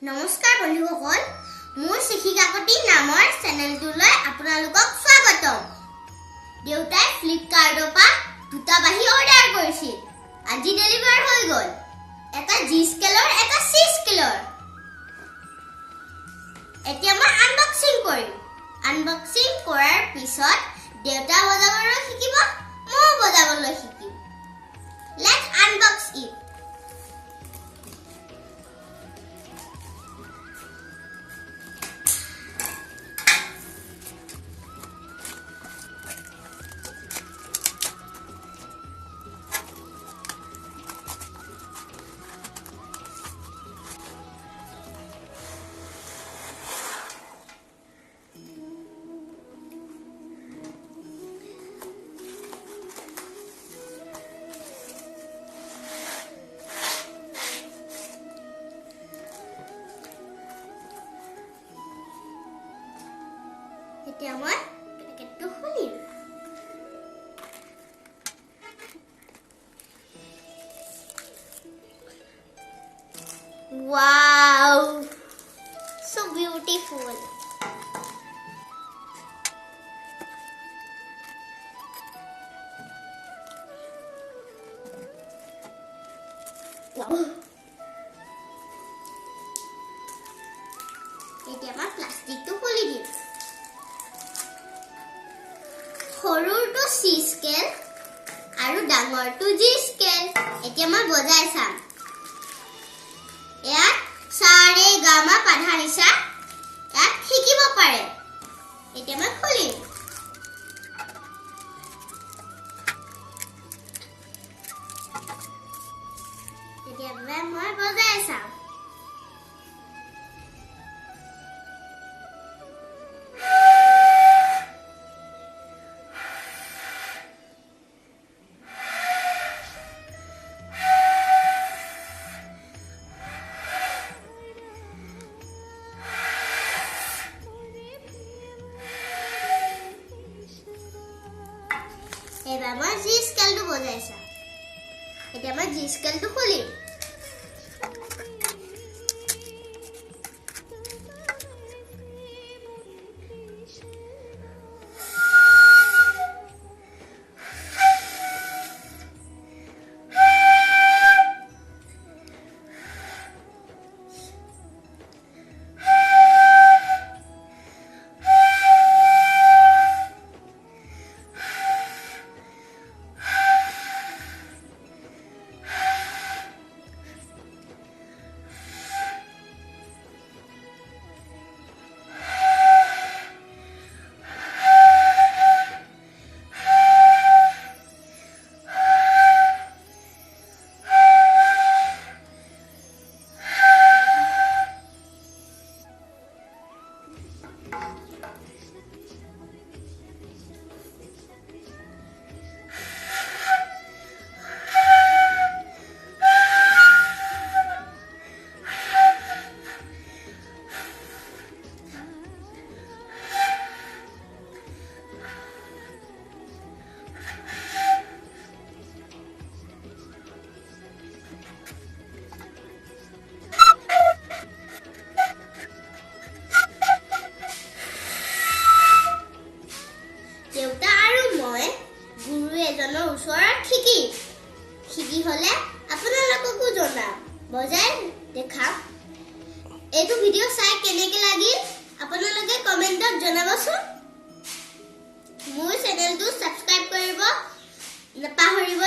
নমস্কাৰ বন্ধুসকল মোৰ শিক্ষিকাকতি নামৰ চেনেলটোলৈ আপোনালোকক স্বাগতম দেউতাই ফ্লিপকাৰ্টৰ পৰা দুটা বাহি অৰ্ডাৰ কৰিছিল আজি ডেলিভাৰ হৈ গ'ল এটা জি স্কেলৰ এটা চি স্কেলৰ এতিয়া মই আনবক্সিং কৰিম আনবক্সিং কৰাৰ পিছত দেউতা বজাবলৈ শিকিব মই বজাবলৈ শিকিম লেটস আনবক্স ইট এতিয়া মই পেকেটটো খুলিম wow so beautiful wow এতিয়া মই প্লাষ্টিকটো খুলি দিম সৰুটো সি স্কেল আৰু ডাঙৰটো জি স্কেল এতিয়া মই বজাই চাম ইয়াত সাৰে গামা পাধা নিচা ইয়াত শিকিব পাৰে এতিয়া মই খুলিম এতিয়া মই বজাই চাম এবাৰ মই জি স্কেলটো বজাইছা এতিয়া মই জি স্কেলটো খুলিম দেউতা আৰু মই গুৰু এজনৰ ওচৰত শিকি হলে আপোনালোককো জনাম বজাই দেখাম এইটো ভিডিঅ' চাই কেনেকৈ লাগিল আপোনালোকে কমেণ্টত জনাবচোন মোৰ চেনেলটো সাবস্ক্ৰাইব কৰিব নাপাহৰিব